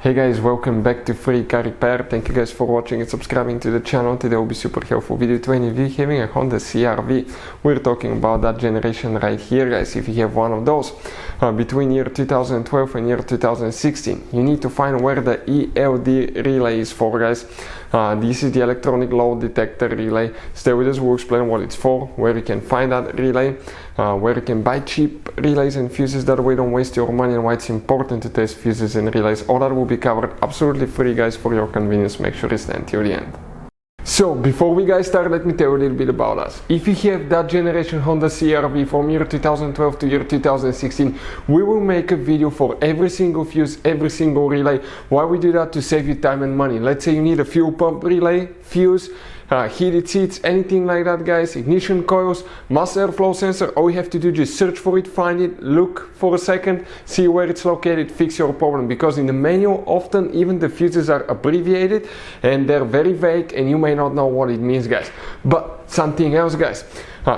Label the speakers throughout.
Speaker 1: Hey guys, welcome back to Free Car Repair. Thank you guys for watching and subscribing to the channel. Today will be super helpful video to any of you having a Honda CR-V. We're talking about that generation right here, guys. If you have one of those between year 2012 and year 2016, you need to find where the ELD relay is for, guys. This is the electronic load detector relay. Stay with us, we'll explain what it's for, where you can find that relay, where you can buy cheap relays and fuses, that way don't waste your money, and why it's important to test fuses and relays. All that will be covered absolutely free, guys, for your convenience. Make sure you stay until the end. So before we guys start, let me tell you a little bit about us. If you have that generation Honda CR-V from year 2012 to year 2016, we will make a video for every single fuse, every single relay. Why we do that? To save you time and money. Let's say you need a fuel pump relay, fuse, heated seats, anything like that, guys, ignition coils, mass airflow sensor. All you have to do is just search for it, find it, look for a second, see where it's located, fix your problem. Because in the manual, often even the fuses are abbreviated and they're very vague and you may not know what it means, guys. But something else, guys.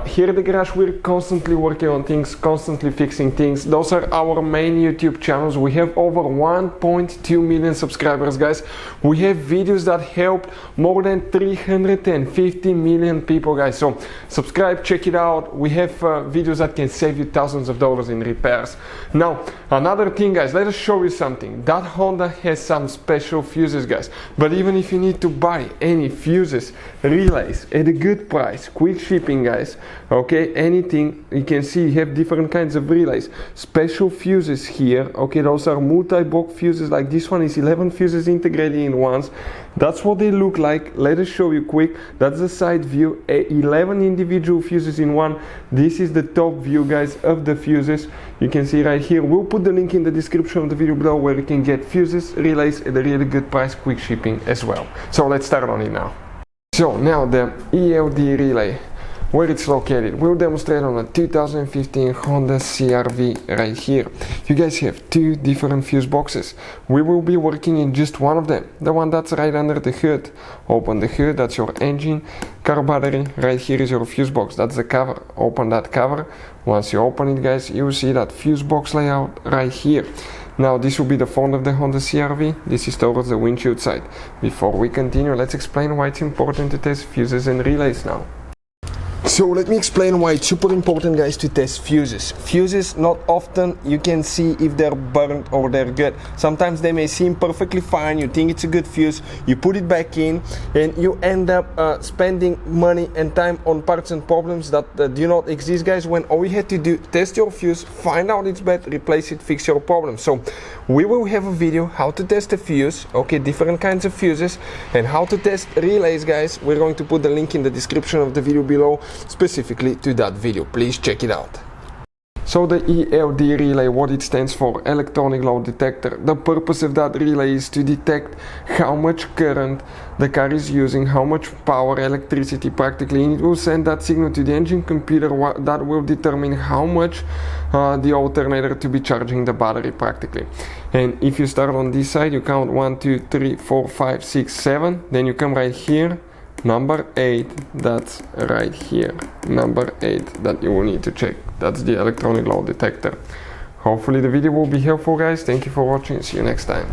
Speaker 1: Here at the garage, we're constantly working on things, constantly fixing things. Those are our main YouTube channels. We have over 1.2 million subscribers, guys. We have videos that helped more than 350 million people, guys. So subscribe, check it out. We have videos that can save you thousands of dollars in repairs. Now, another thing, guys, let us show you something. That Honda has some special fuses, guys. But even if you need to buy any fuses, relays at a good price, quick shipping, guys, okay, anything, you can see you have different kinds of relays, special fuses here. Okay, those are multi-block fuses. Like this one is 11 fuses integrated in once. That's what they look like. Let us show you quick. That's the side view, 11 individual fuses in one. This is the top view, guys, of the fuses. You can see right here. We'll put the link in the description of the video below where you can get fuses, relays at a really good price, quick shipping as well. So let's start on it now. So now the ELD relay, where it's located, we'll demonstrate on a 2015 Honda CR-V right here. You guys have two different fuse boxes. We will be working in just one of them, the one that's right under the hood. Open the hood, that's your engine, car battery. Right here is your fuse box, that's the cover. Open that cover. Once you open it, guys, you will see that fuse box layout right here. Now this will be the front of the Honda CR-V. This is towards the windshield side. Before we continue, let's explain why it's important to test fuses and relays now. So let me explain why it's super important, guys, to test fuses. Fuses, not often you can see if they're burnt or they're good. Sometimes they may seem perfectly fine, you think it's a good fuse, you put it back in and you end up spending money and time on parts and problems that do not exist, guys, when all you had to do, test your fuse, find out it's bad, replace it, fix your problem. So we will have a video how to test a fuse, okay, different kinds of fuses, and how to test relays, guys. We're going to put the link in the description of the video below specifically to that video. Please check it out. So the ELD relay, what it stands for, electronic load detector. The purpose of that relay is to detect how much current the car is using, how much power, electricity practically, and it will send that signal to the engine computer that will determine how much the alternator to be charging the battery practically. And if you start on this side, you count 1, 2, 3, 4, 5, 6, 7, then you come right here. Number 8, that's right here. Number 8 that you will need to check. That's the electronic load detector. Hopefully the video will be helpful, guys. Thank you for watching. See you next time.